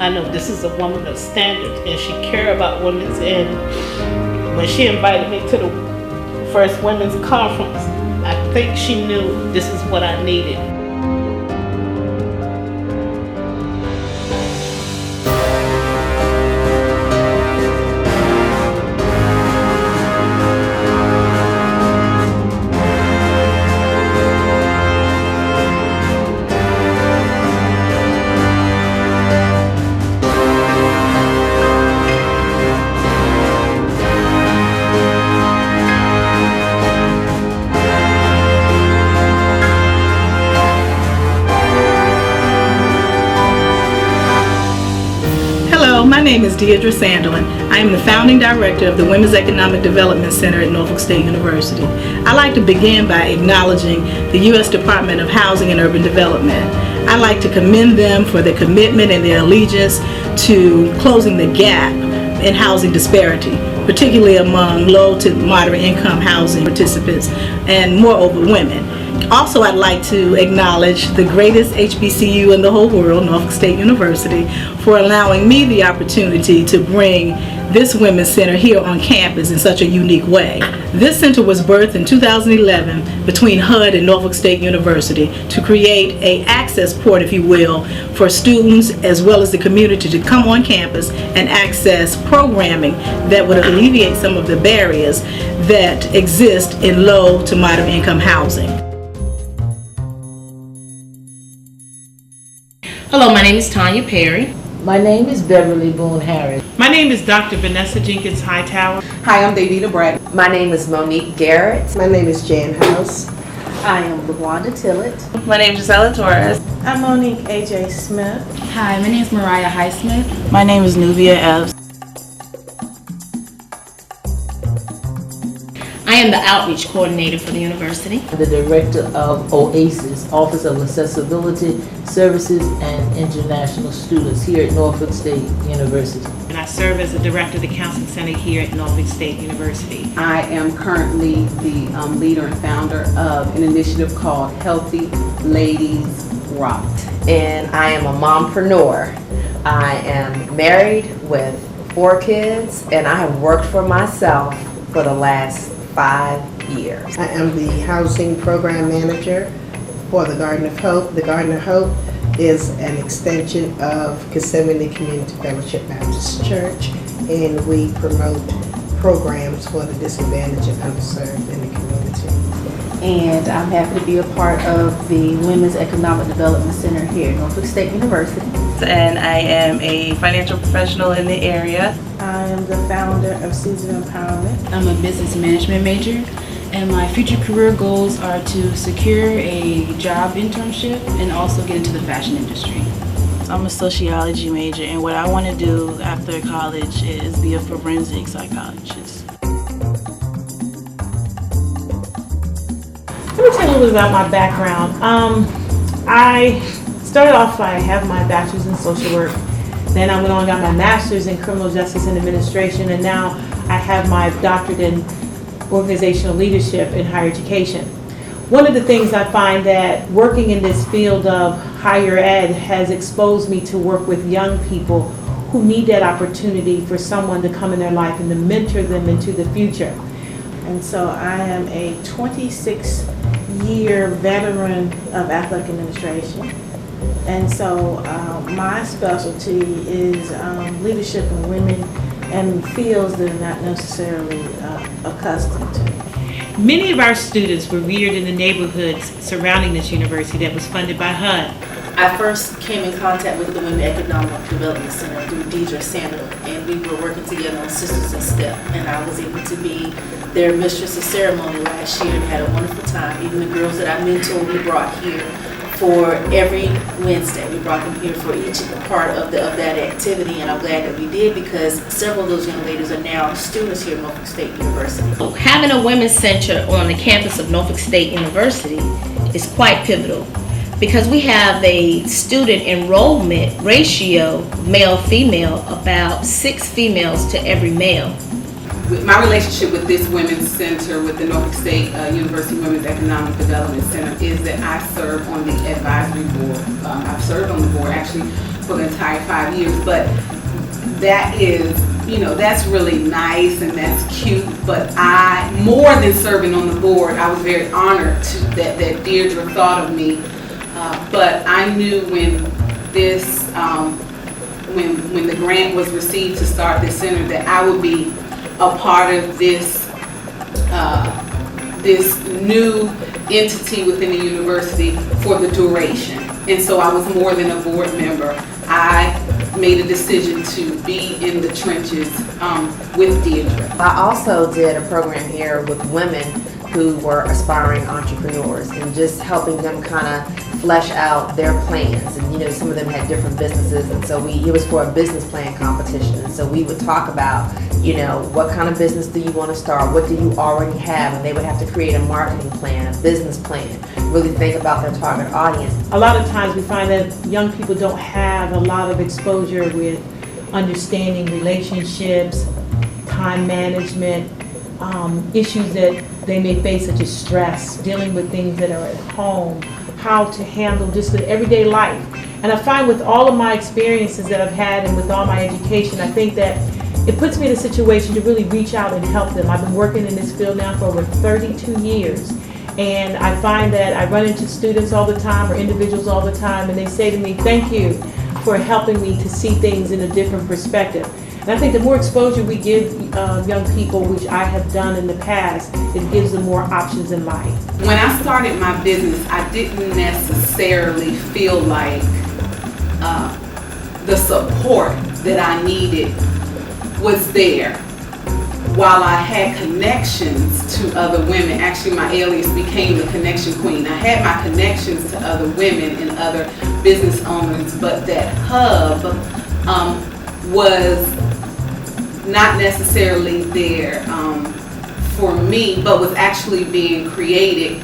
I know this is a woman of standards and she cares about women. And when she invited me to the first women's conference, I think she knew this is what I needed. My name is Deidre Sanderlin. I am the founding director of the Women's Economic Development Center at Norfolk State University. I'd like to begin by acknowledging the U.S. Department of Housing and Urban Development. I'd like to commend them for their commitment and their allegiance to closing the gap in housing disparity, particularly among low to moderate income housing participants and moreover women. Also, I'd like to acknowledge the greatest HBCU in the whole world, Norfolk State University, for allowing me the opportunity to bring this Women's Center here on campus in such a unique way. This center was birthed in 2011 between HUD and Norfolk State University to create an access port, if you will, for students as well as the community to come on campus and access programming that would alleviate some of the barriers that exist in low to moderate income housing. Hello, my name is Tanya Perry. My name is Beverly Boone Harris. My name is Dr. Vanessa Jenkins Hightower. Hi, I'm Davida Brad. My name is Monique Garrett. My name is Jan House. I am LaWanda Tillett. My name is Gisela Torres. I'm Monique A.J. Smith. Hi, my name is Mariah Highsmith. My name is Nubia Evs. I am the outreach coordinator for the university. The director of OASIS, Office of Accessibility Services and International Students here at Norfolk State University. And I serve as the director of the Counseling Center here at Norfolk State University. I am currently the leader and founder of an initiative called Healthy Ladies Rock. And I am a mompreneur. I am married with 4 kids and I have worked for myself for the last 5 years. I am the housing program manager for the Garden of Hope. The Garden of Hope is an extension of Gethsemane Community Fellowship Baptist Church, and we promote programs for the disadvantaged and underserved in the community. And I'm happy to be a part of the Women's Economic Development Center here at Norfolk State University. And I am a financial professional in the area. I am the founder of Season Empowerment. I'm a business management major, and my future career goals are to secure a job internship and also get into the fashion industry. I'm a sociology major, and what I want to do after college is be a forensic psychologist. Let me tell you a little bit about my background. I started off by having my bachelor's in social work. Then I went on and got my master's in criminal justice and administration, and now I have my doctorate in organizational leadership in higher education. One of the things I find that working in this field of higher ed has exposed me to work with young people who need that opportunity for someone to come in their life and to mentor them into the future. And so I am a 26-year veteran of athletic administration. And so my specialty is leadership in women and fields that are not necessarily accustomed to. Many of our students were reared in the neighborhoods surrounding this university that was funded by HUD. I first came in contact with the Women's Economic Development Center through Deidre Sanderlin, and we were working together on Sisters in Step, and I was able to be their mistress of ceremony last year and had a wonderful time. Even the girls that I mentored, we brought here for every Wednesday. We brought them here for each part of that activity, and I'm glad that we did because several of those young ladies are now students here at Norfolk State University. Having a women's center on the campus of Norfolk State University is quite pivotal because we have a student enrollment ratio, male-female, about 6 females to every male. My relationship with this Women's Center with the Norfolk State University Women's Economic Development Center is that I serve on the advisory board. I've served on the board actually for the entire 5 years, but that is, that's really nice and that's cute, but more than serving on the board, I was very honored that Deirdre thought of me. But I knew when when the grant was received to start this center that I would be a part of this new entity within the university for the duration. And so I was more than a board member. I made a decision to be in the trenches with Deirdre. I also did a program here with women who were aspiring entrepreneurs and just helping them kind of flesh out their plans. And some of them had different businesses, and so it was for a business plan competition. And so we would talk about, what kind of business do you want to start? What do you already have? And they would have to create a marketing plan, a business plan, really think about their target audience. A lot of times we find that young people don't have a lot of exposure with understanding relationships, time management, issues that they may face, such as stress, dealing with things that are at home, how to handle just the everyday life. And I find with all of my experiences that I've had and with all my education, I think that it puts me in a situation to really reach out and help them. I've been working in this field now for over 32 years. And I find that I run into students all the time or individuals all the time, and they say to me, thank you for helping me to see things in a different perspective. And I think the more exposure we give young people, which I have done in the past, it gives them more options in life. When I started my business, I didn't necessarily feel like the support that I needed was there. While I had connections to other women, actually my alias became the Connection Queen. I had my connections to other women and other business owners, but that hub was not necessarily there for me, but was actually being created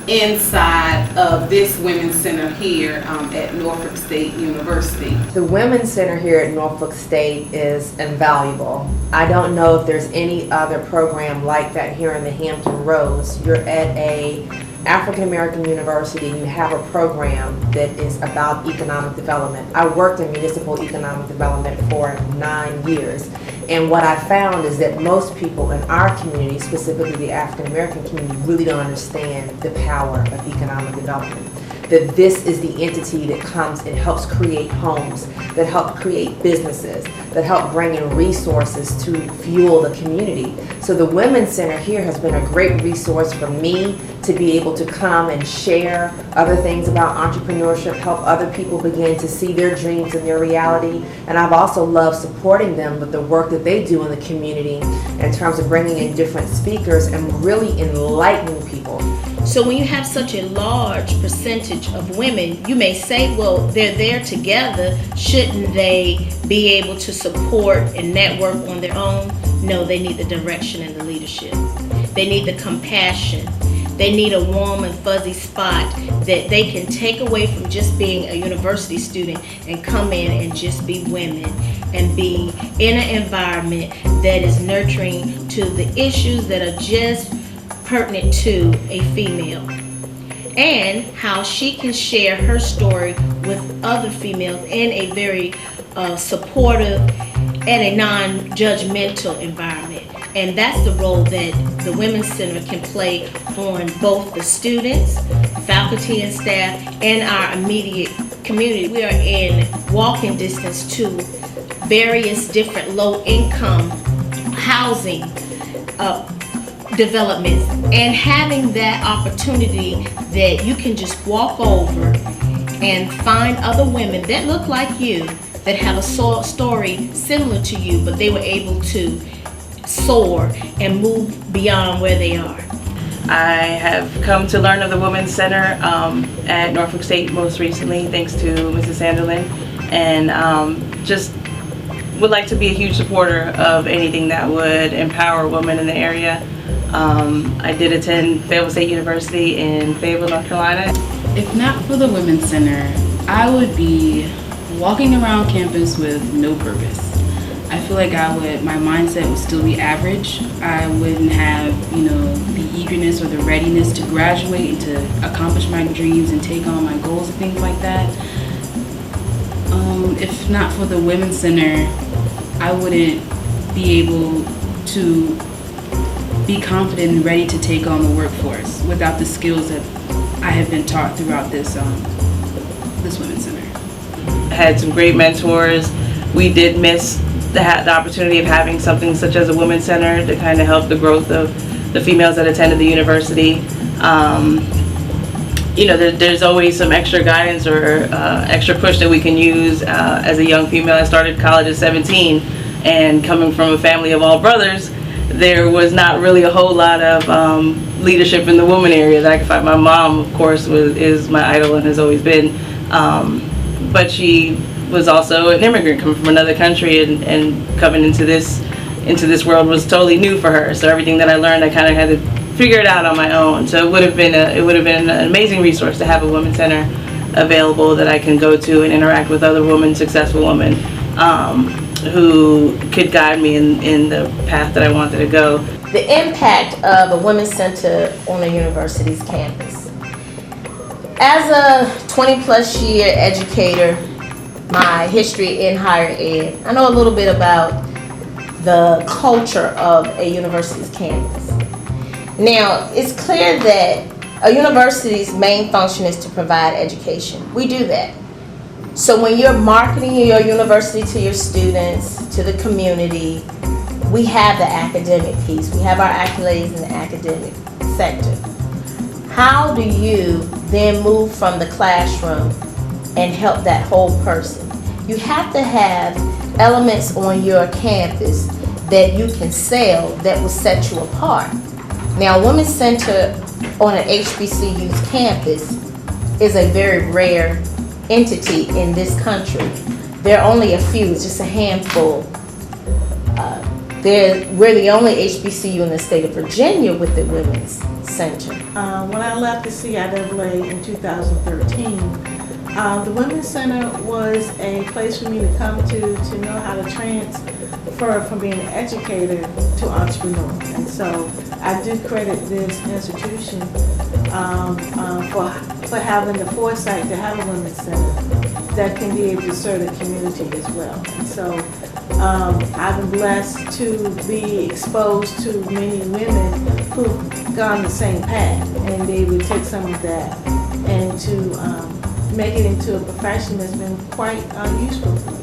inside of this Women's Center here at Norfolk State University. The Women's Center here at Norfolk State is invaluable. I don't know if there's any other program like that here in the Hampton Roads. You're at a African American university and you have a program that is about economic development. I worked in municipal economic development for 9 years. And what I found is that most people in our community, specifically the African American community, really don't understand the power of economic development. That this is the entity that comes and helps create homes, that help create businesses, that help bring in resources to fuel the community. So the Women's Center here has been a great resource for me to be able to come and share other things about entrepreneurship, help other people begin to see their dreams and their reality. And I've also loved supporting them with the work that they do in the community in terms of bringing in different speakers and really enlightening people. So when you have such a large percentage of women, you may say, well, they're there together. Shouldn't they be able to support and network on their own? No, they need the direction and the leadership. They need the compassion. They need a warm and fuzzy spot that they can take away from just being a university student and come in and just be women and be in an environment that is nurturing to the issues that are just pertinent to a female, and how she can share her story with other females in a very supportive and a non-judgmental environment. And that's the role that the Women's Center can play on both the students, faculty and staff, and our immediate community. We are in walking distance to various different low-income housing developments, and having that opportunity that you can just walk over and find other women that look like you, that have a story similar to you, but they were able to soar and move beyond where they are. I have come to learn of the Women's Center at Norfolk State most recently, thanks to Mrs. Sanderlin, and just would like to be a huge supporter of anything that would empower women in the area. I did attend Fayetteville State University in Fayetteville, North Carolina. If not for the Women's Center, I would be walking around campus with no purpose. I feel like my mindset would still be average. I wouldn't have, the eagerness or the readiness to graduate and to accomplish my dreams and take on my goals and things like that. If not for the Women's Center, I wouldn't be able to be confident and ready to take on the workforce without the skills that I have been taught throughout this Women's Center. I had some great mentors. We did miss the opportunity of having something such as a Women's Center to kind of help the growth of the females that attended the university. There's always some extra guidance or extra push that we can use as a young female. I started college at 17, and coming from a family of all brothers, there was not really a whole lot of leadership in the woman area that I could find. My mom, of course, is my idol and has always been, but she was also an immigrant coming from another country, and coming into this world was totally new for her. So everything that I learned, I kind of had to figure it out on my own. So it would have been an amazing resource to have a Women's Center available that I can go to and interact with other women, successful women, who could guide me in the path that I wanted to go. The impact of a Women's Center on a university's campus. As a 20-plus year educator, my history in higher ed, I know a little bit about the culture of a university's campus. Now, it's clear that a university's main function is to provide education. We do that. So when you're marketing your university to your students, to the community, we have the academic piece. We have our accolades in the academic sector. How do you then move from the classroom and help that whole person? You have to have elements on your campus that you can sell that will set you apart. Now, Women's Center on an HBCU's campus is a very rare entity in this country. There are only a few, it's just a handful. We're the only HBCU in the state of Virginia with the Women's Center. When I left the CIAA in 2013, the Women's Center was a place for me to come to know how to transfer from being an educator to entrepreneur. And so I do credit this institution for having the foresight to have a Women's Center that can be able to serve the community as well. And so I've been blessed to be exposed to many women who've gone the same path and be able to take some of that and to make it into a profession that's been quite useful for me.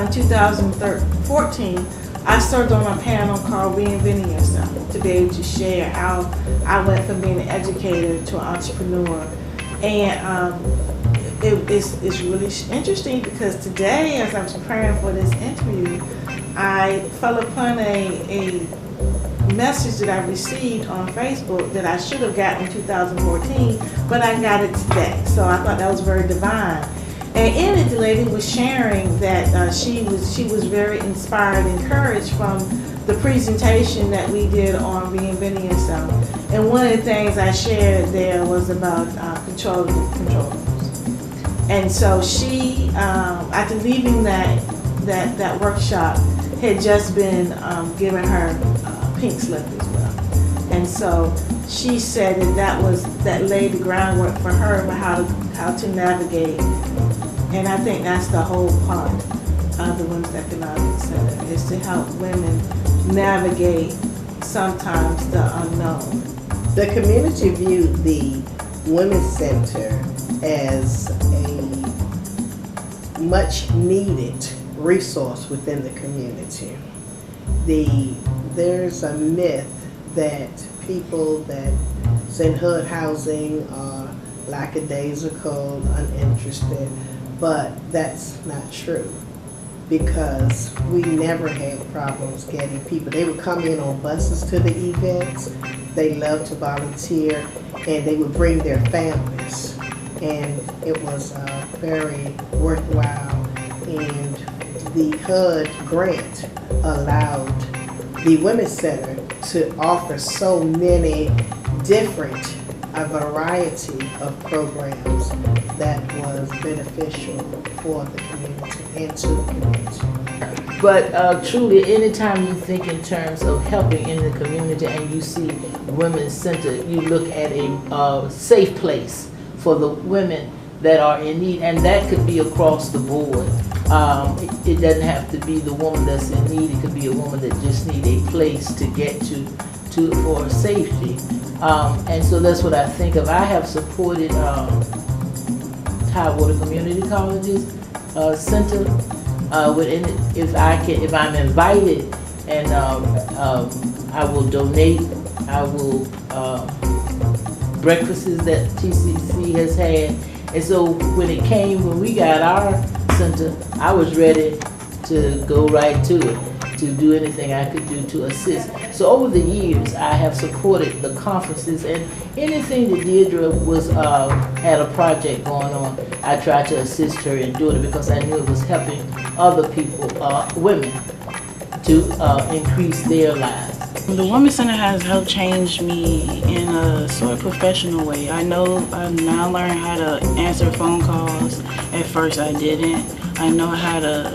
In 2014, I served on a panel called Reinventing Yourself to be able to share how I went from being an educator to an entrepreneur. And it's really interesting because today, as I was preparing for this interview, I fell upon a message that I received on Facebook that I should have gotten in 2014, but I got it today. So I thought that was very divine. And in it, the lady was sharing that she was very inspired and encouraged from the presentation that we did on Reinventing Yourself. And one of the things I shared there was about controlling controllables. And so she, after leaving that workshop, had just been given her pink slip as well. And so she said that laid the groundwork for her about how to navigate. And I think that's the whole part of the Women's Economic Center, is to help women navigate sometimes the unknown. The community viewed the Women's Center as a much needed resource within the community. There's a myth that people that's in HUD housing are lackadaisical, uninterested, but that's not true, because we never had problems getting people. They would come in on buses to the events, they love to volunteer, and they would bring their families. And it was very worthwhile, and the HUD grant allowed the Women's Center to offer so many different, a variety of programs that was beneficial for the community and to the community. But truly, anytime you think in terms of helping in the community and you see Women's Center, you look at a safe place for the women that are in need, and that could be across the board. It doesn't have to be the woman that's in need. It could be a woman that just need a place to get to for safety. And so that's what I think of. I have supported Tidewater Community College's center. If I'm invited, and I will donate. I will breakfasts that TCC has had. And so when we got our center, I was ready to go right to it, to do anything I could do to assist. So over the years, I have supported the conferences, and anything that Deirdre had a project going on, I tried to assist her in doing it because I knew it was helping other people, women, to increase their lives. The Women's Center has helped change me in a sort of professional way. I know I now learn how to answer phone calls. At first I didn't. I know how to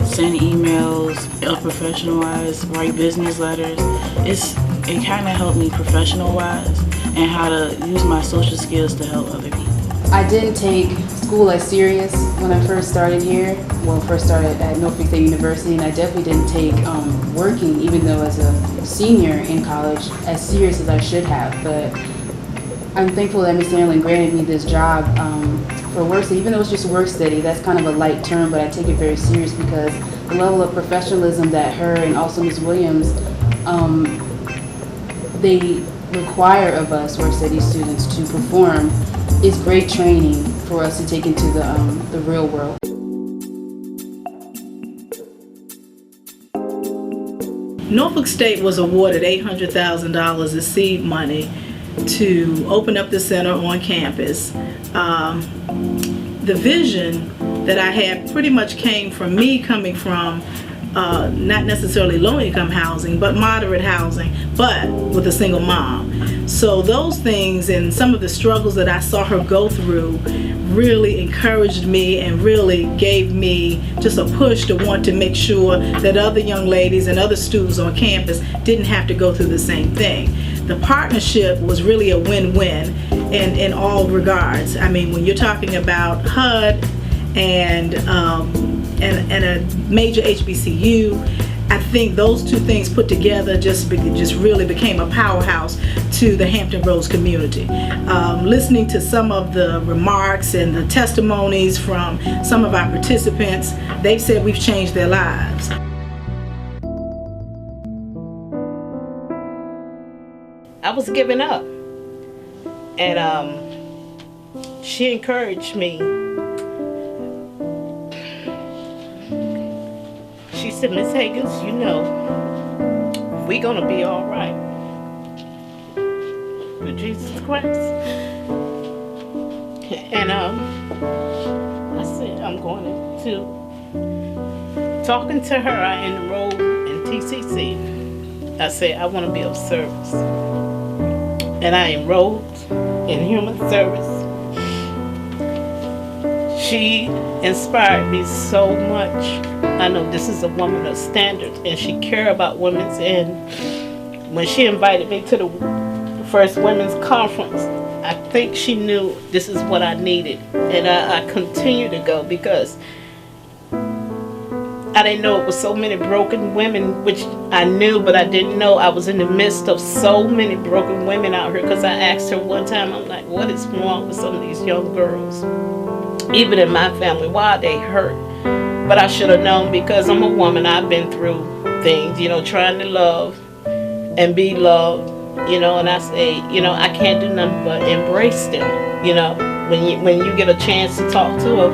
send emails, professional-wise, write business letters. It kind of helped me professional-wise and how to use my social skills to help other people. I didn't take school as serious when I first started here, first started at Norfolk State University, and I definitely didn't take working, even though as a senior in college, as serious as I should have. But I'm thankful that Ms. Sandlin granted me this job for work study. Even though it's just work study, that's kind of a light term, but I take it very serious because the level of professionalism that her and also Ms. Williams, they require of us work study students to perform is great training for us to take into the real world. Norfolk State was awarded $800,000 as seed money to open up the center on campus. The vision that I had pretty much came from me coming from not necessarily low-income housing, but moderate housing, but with a single mom. So those things and some of the struggles that I saw her go through really encouraged me and really gave me just a push to want to make sure that other young ladies and other students on campus didn't have to go through the same thing. The partnership was really a win-win in all regards. I mean, when you're talking about HUD and a major HBCU, I think those two things put together just really became a powerhouse to the Hampton Roads community. Listening to some of the remarks and the testimonies from some of our participants, they've said we've changed their lives. I was giving up, and she encouraged me. She said, "Miss Higgins, you know, we're gonna be all right with Jesus Christ." And I said, I'm going to. Talking to her, I enrolled in TCC. I said, I want to be of service. And I enrolled in human service. She inspired me so much. I know this is a woman of standards, and she cared about women's. And when she invited me to the first women's conference, I think she knew this is what I needed. And I continue to go because I didn't know it was so many broken women, which I knew, but I didn't know I was in the midst of so many broken women out here. Because I asked her one time, I'm like, what is wrong with some of these young girls? Even in my family, why are they hurt? But I should have known because I'm a woman. I've been through things, trying to love and be loved, and I say, I can't do nothing but embrace them, when you get a chance to talk to her.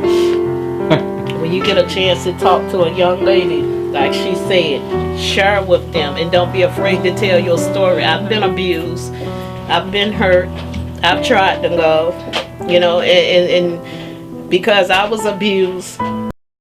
When you get a chance to talk to a young lady, like she said, share with them and don't be afraid to tell your story. I've been abused. I've been hurt. I've tried to go, and because I was abused,